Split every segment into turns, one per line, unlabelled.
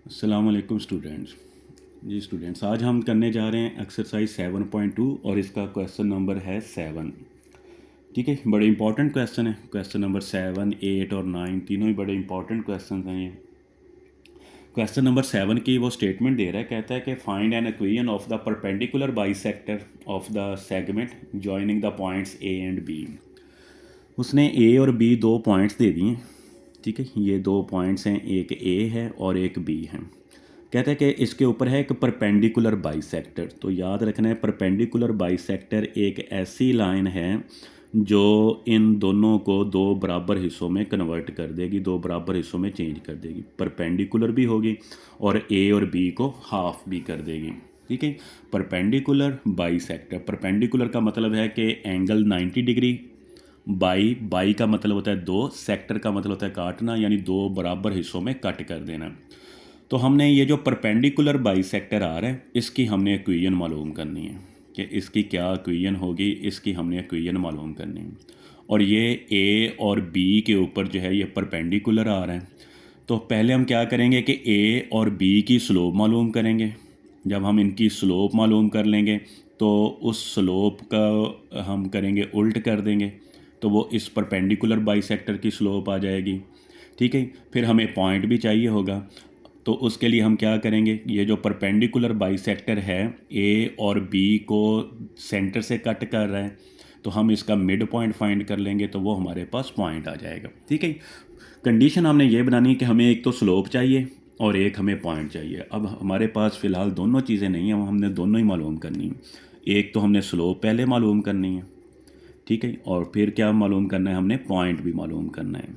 अस्सलाम वालेकुम स्टूडेंट्स। जी स्टूडेंट्स, आज हम करने जा रहे हैं एक्सरसाइज 7.2 और इसका क्वेश्चन नंबर है 7। ठीक है, बड़े इंपॉर्टेंट क्वेश्चन है। क्वेश्चन नंबर 7, 8 और 9 तीनों ही बड़े इंपॉर्टेंट क्वेश्चन हैं ये। क्वेश्चन नंबर 7 की वो स्टेटमेंट दे रहा है, कहता है कि find an equation of the perpendicular bisector of the segment joining the points A and B. उसने ए और बी दो पॉइंट्स दे दिए। ठीक है, ये दो पॉइंट्स हैं, एक ए है और एक बी है। कहते हैं कि इसके ऊपर है एक परपेंडिकुलर बाइसेक्टर। तो याद रखना है, परपेंडिकुलर बाइसेक्टर एक ऐसी लाइन है जो इन दोनों को दो बराबर हिस्सों में कन्वर्ट कर देगी, दो बराबर हिस्सों में चेंज कर देगी। परपेंडिकुलर भी होगी और ए और बी को हाफ भी कर देगी। ठीक है, परपेंडिकुलर बाइसेक्टर। परपेंडिकुलर का मतलब है कि एंगल 90 डिग्री, बाई बाई का मतलब होता है दो, सेक्टर का मतलब होता है काटना, यानी दो बराबर हिस्सों में कट कर देना। तो हमने ये जो परपेंडिकुलर बाइसेक्टर आ रहा है, इसकी हमने इक्वेशन मालूम करनी है कि इसकी क्या इक्वेशन होगी। इसकी हमने इक्वेशन मालूम करनी है। और ये ए और बी के ऊपर जो है ये परपेंडिकुलर आ रहा है। तो पहले हम क्या करेंगे कि ए और बी की स्लोप मालूम करेंगे। जब हम इनकी स्लोप मालूम कर लेंगे तो उस स्लोप का हम करेंगे उल्ट कर देंगे, तो वो इस परपेंडिकुलर बाइसेक्टर की स्लोप आ जाएगी। ठीक है, फिर हमें पॉइंट भी चाहिए होगा। तो उसके लिए हम क्या करेंगे, ये जो परपेंडिकुलर बाइसेक्टर है ए और बी को सेंटर से कट कर रहा है, तो हम इसका मिड पॉइंट फाइंड कर लेंगे, तो वो हमारे पास पॉइंट आ जाएगा। ठीक है, कंडीशन हमने ये बनानी है कि हमें एक तो स्लोप चाहिए और एक हमें पॉइंट चाहिए। अब हमारे पास फ़िलहाल दोनों चीज़ें नहीं हैं, हमने दोनों ही मालूम करनी है। एक तो हमने स्लोप पहले मालूम करनी है, ठीक है, और फिर क्या मालूम करना है, हमने पॉइंट भी मालूम करना है।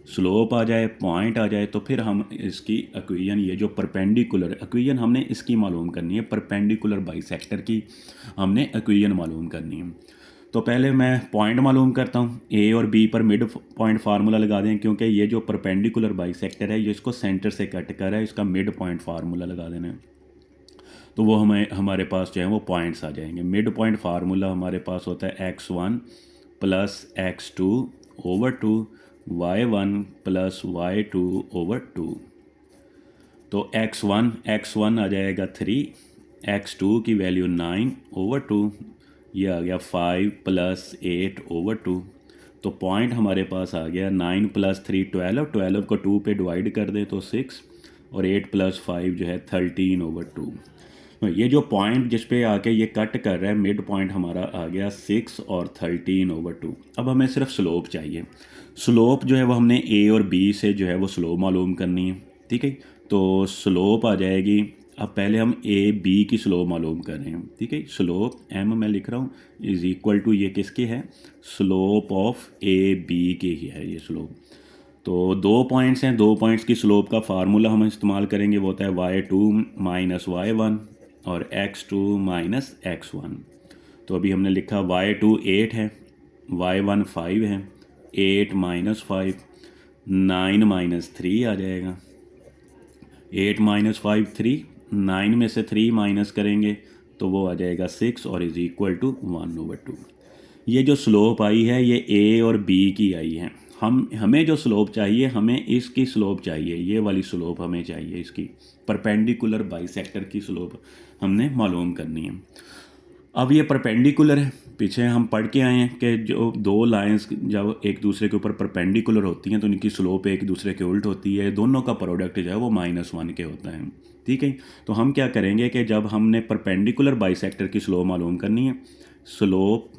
स्लोप आ जाए, पॉइंट आ जाए, तो फिर हम इसकी इक्वेशन, ये जो परपेंडिकुलर इक्वेशन हमने इसकी मालूम करनी है, परपेंडिकुलर बाइसेक्टर की हमने इक्वेशन मालूम करनी है। तो पहले मैं पॉइंट मालूम करता हूँ। ए और बी पर मिड पॉइंट फार्मूला लगा दें, क्योंकि ये जो परपेंडिकुलर बाइसेक्टर है ये इसको सेंटर से कट कर रहा है, इसका मिड पॉइंट फार्मूला लगा देना है। तो वो हमें हमारे पास जो है वो पॉइंट्स आ जाएंगे। मिड पॉइंट फार्मूला हमारे पास होता है x1 plus x2 over 2, y1 plus y2 over 2। तो x1 आ जाएगा 3, x2 की वैल्यू 9 ओवर 2, ये आ गया 5 प्लस 8 ओवर 2। तो पॉइंट हमारे पास आ गया 9 प्लस 3 12, 12 को 2 पे डिवाइड कर दे तो 6, और 8 प्लस 5 जो है 13 ओवर 2। ये जो पॉइंट जिस पे आके ये कट कर रहा है, मिड पॉइंट हमारा आ गया 6 और 13 ओवर 2। अब हमें सिर्फ स्लोप चाहिए। स्लोप जो है वो हमने ए और बी से जो है वो स्लोप मालूम करनी है। ठीक है, तो स्लोप आ जाएगी। अब पहले हम ए बी की स्लोप मालूम कर रहे हैं। ठीक है, स्लोप एम मैं लिख रहा हूँ इज़ इक्वल टू, ये किसकी है, स्लोप ऑफ ए बी की ही है ये स्लोप। तो दो पॉइंट्स हैं, दो पॉइंट्स की स्लोप का फार्मूला हम इस्तेमाल करेंगे, वो होता है y2 माइनस y1 और x2 माइनस x1। तो अभी हमने लिखा y2 8 है, y1 5 है, 8 माइनस 5, 9 माइनस 3 आ जाएगा। 8 माइनस 5 3, 9 में से 3 माइनस करेंगे तो वो आ जाएगा 6 और इज़ इक्वल टू 1 ओवर 2। ये जो स्लोप आई है ये ए और बी की आई है। हमें जो स्लोप चाहिए, हमें इसकी स्लोप चाहिए, ये वाली स्लोप हमें चाहिए, इसकी परपेंडिकुलर बाइसेक्टर की स्लोप हमने मालूम करनी है। अब ये परपेंडिकुलर है, पीछे हम पढ़ के आए हैं कि जो दो लाइंस जब एक दूसरे के ऊपर परपेंडिकुलर होती हैं तो इनकी स्लोप एक दूसरे के उल्ट होती है, दोनों का प्रोडक्ट जो है वो -1 के होता है। ठीक है, तो हम क्या करेंगे कि जब हमने परपेंडिकुलर बाइसेक्टर की स्लोप मालूम करनी है, स्लोप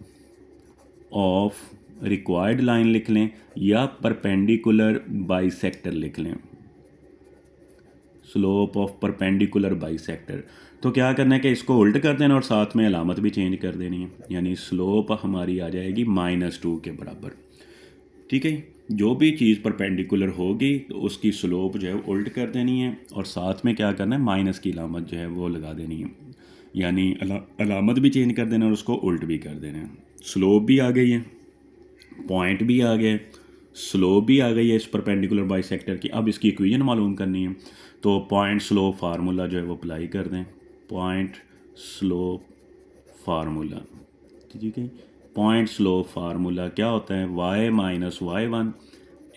ऑफ रिक्वायर्ड लाइन लिख लें या परपेंडिकुलर बाइसेक्टर लिख लें, स्लोप ऑफ परपेंडिकुलर बाइसेक्टर। तो क्या करना है कि इसको उल्ट कर देना और साथ में अलामत भी चेंज कर देनी है, यानी स्लोप हमारी आ जाएगी -2 के बराबर। ठीक है, जो भी चीज़ परपेंडिकुलर होगी तो उसकी स्लोप जो है उल्ट कर देनी है और साथ में क्या करना है, माइनस की अलामत जो है वो लगा देनी है, यानी अलामत भी चेंज कर देना और उसको उल्ट भी कर देना है। स्लोप भी आ गई है, पॉइंट भी आ गए, स्लोप भी आ गई है इस परपेंडिकुलर बाइसेक्टर की। अब इसकी इक्वेशन मालूम करनी है, तो पॉइंट स्लोप फार्मूला जो है वो अप्लाई कर दें। पॉइंट स्लोप फार्मूला, ठीक है, पॉइंट स्लोप फार्मूला क्या होता है, y माइनस y1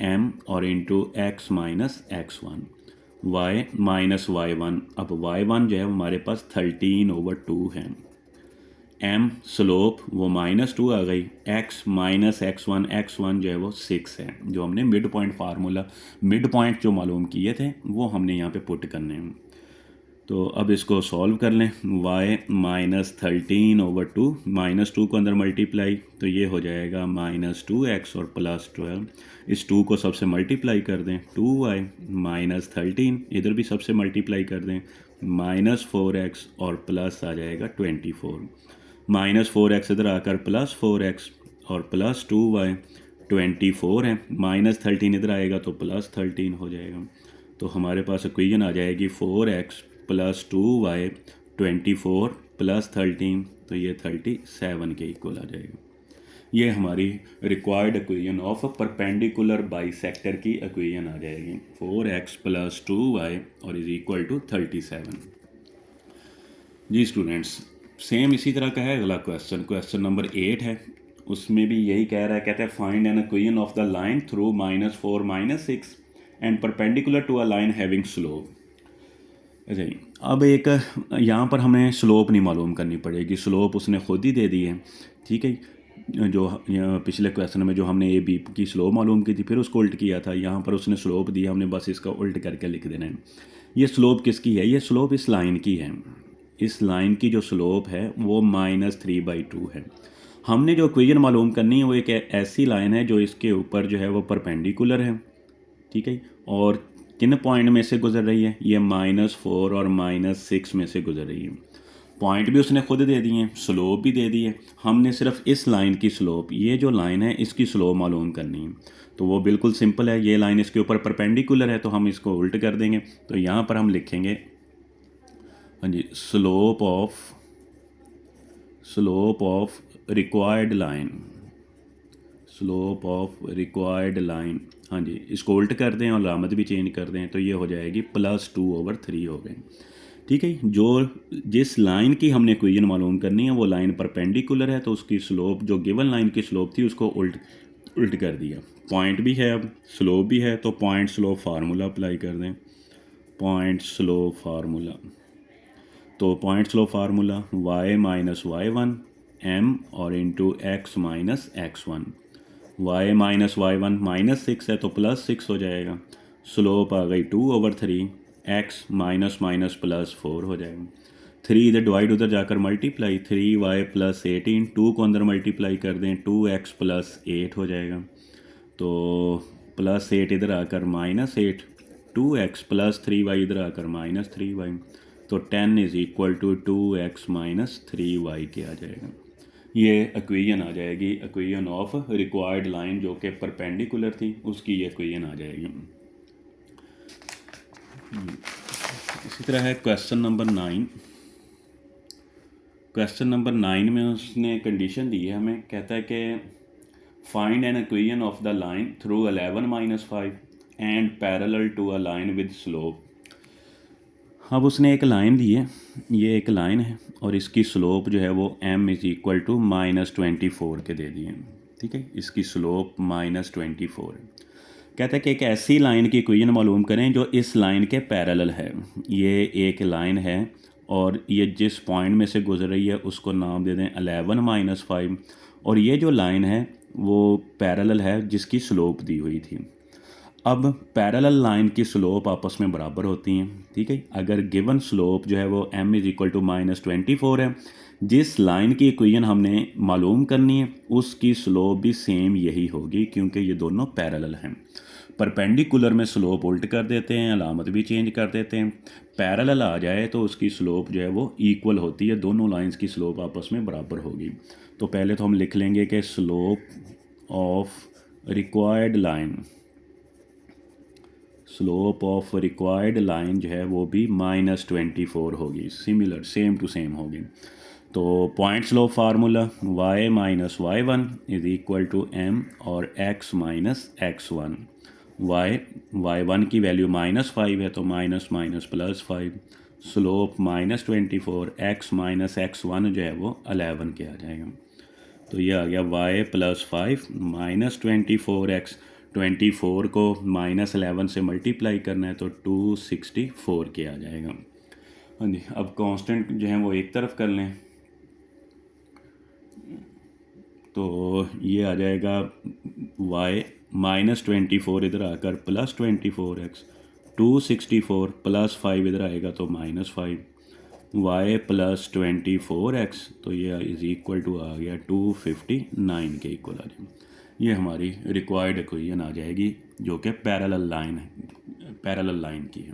m और into x minus x1। y minus y1। अब y1 जो है हमारे पास 13/2 है। m स्लोप वो -2 आ गई, x माइनस x1 जो है वो 6 है। जो हमने mid point formula, mid point जो मालूम किए थे वो हमने यहाँ पे पुट करने हैं। तो अब इसको सॉल्व कर लें। y माइनस 13/2, -2 को अंदर मल्टीप्लाई, तो ये हो जाएगा -2x और +12। इस 2 को सबसे मल्टीप्लाई कर दें, 2y माइनस 13, इधर भी सबसे मल्टीप्लाई कर दें, -4x और प्लस आ जाएगा 24। -4x इधर आकर +4x और +2y 24 है, -13 इधर आएगा तो +13 हो जाएगा। तो हमारे पास इक्वेशन आ जाएगी 4x + 2y 24 + 13, तो ये 37 के इक्वल आ जाएगा। ये हमारी required equation of perpendicular bisector की इक्वेशन आ जाएगी, 4x + 2y और इज इक्वल टू 37। जी स्टूडेंट्स, सेम इसी तरह का है अगला क्वेश्चन, क्वेश्चन नंबर 8 है। उसमें भी यही कह रहा है, कहता है find an equation of the line through -4 -6 and perpendicular to a line having slope. अच्छा जी, अब एक यहाँ पर हमें स्लोप नहीं मालूम करनी पड़ेगी, स्लोप उसने खुद ही दे दी है। ठीक है, जो पिछले क्वेश्चन में जो हमने ए बी की स्लोप मालूम की थी, फिर उसको उल्ट किया था, यहाँ पर उसने स्लोप दिया, हमने बस इसका उल्ट करके लिख देना है। ये स्लोप किसकी है? ये स्लोप इस लाइन की है। इस लाइन की जो स्लोप है वो -3/2 है। हमने जो इक्वेशन मालूम करनी है वो एक ऐसी लाइन है जो इसके ऊपर जो है वो परपेंडिकुलर है। ठीक है, और किन पॉइंट में से गुजर रही है? ये -4 और -6 में से गुजर रही है। पॉइंट भी उसने खुद दे दिए हैं, स्लोप भी दे दी है। हमने सिर्फ इस लाइन की स्लोप, ये जो लाइन है इसकी स्लोप मालूम करनी है। तो वो बिल्कुल सिंपल है, ये लाइन इसके ऊपर परपेंडिकुलर है तो हम इसको उल्ट कर देंगे। तो यहाँ पर हम लिखेंगे, हाँ जी, slope of required line, slope of required line. हाँ जी, इसको उल्ट कर दें और अलामत भी चेंज कर दें, तो ये हो जाएगी +2/3 हो गए। ठीक है, जो जिस लाइन की हमने इक्वेशन मालूम करनी है वो लाइन परपेंडिकुलर है, तो उसकी स्लोप, जो गिवन लाइन की स्लोप थी, उसको उल्ट कर दिया। पॉइंट भी है, अब स्लोप भी है, तो पॉइंट स्लोप फार्मूला अप्लाई कर दें। पॉइंट स्लोप फार्मूला, तो point slope formula y minus y1 m और into x minus x1। y minus y1 -6 है तो +6 हो जाएगा। स्लोप आ गई 2/3, x माइनस माइनस +4 हो जाएगा। 3 इधर डिवाइड, उधर जाकर मल्टीप्लाई, 3y + 18, 2 को अंदर मल्टीप्लाई कर दें, 2x + 8 हो जाएगा। तो +8 इधर आकर -8, 2x + 3y इधर आकर -3y, तो 10 is equal to 2x - 3y के आ जाएगा। ये इक्वेशन आ जाएगी, इक्वेशन ऑफ रिक्वायर्ड लाइन जो कि परपेंडिकुलर थी, उसकी ये इक्वेशन आ जाएगी। इसी तरह है क्वेश्चन नंबर 9। क्वेश्चन नंबर 9 में उसने कंडीशन दी है हमें, कहता है कि find an equation of the line through 11 - 5 and parallel to a line with slope. अब उसने एक लाइन दी है, ये एक लाइन है और इसकी स्लोप जो है वो m इज़ इक्वल टू -24 के दे दिए। ठीक है, इसकी स्लोप -24 है। कहता है कि एक ऐसी लाइन की इक्वेशन मालूम करें जो इस लाइन के पैरेलल है। ये एक लाइन है और ये जिस पॉइंट में से गुजर रही है उसको नाम दे दें 11 - 5, और ये जो लाइन है वो पैरेलल है जिसकी स्लोप दी हुई थी। अब पैरेलल लाइन की स्लोप आपस में बराबर होती हैं। ठीक है, अगर गिवन स्लोप जो है वो m इज़ इक्वल टू -24 है, जिस लाइन की इक्वेशन हमने मालूम करनी है उसकी स्लोप भी सेम यही होगी, क्योंकि ये दोनों पैरेलल हैं। परपेंडिकुलर में स्लोप उल्ट कर देते हैं, अलामत भी चेंज कर देते हैं। पैरेलल आ जाए तो उसकी स्लोप जो है वो इक्वल होती है, दोनों लाइंस की स्लोप आपस में बराबर होगी। तो पहले तो हम लिख लेंगे कि slope of required line, slope of required line जो है वो भी -24 होगी, सिमिलर, सेम टू सेम होगी। तो point slope formula y minus y1 is equal to m और x माइनस x1। y1 की वैल्यू -5 है तो minus minus +5, slope -24, x minus x1 जो है वो 11 के आ जाएगा। तो ये आ गया y + 5 -24x 24 को -11 से मल्टीप्लाई करना है तो 264 के आ जाएगा। हाँ जी, अब कांस्टेंट जो है वो एक तरफ कर लें तो ये आ जाएगा y -24 इधर आकर +24x, 264 +5 इधर आएगा तो -5, y +24x, तो ये इज़ इक्वल टू आ गया 259 के इक्वल आ जाएगा। ये हमारी रिक्वायर्ड इक्वेशन आ जाएगी जो कि पैरेलल लाइन की है।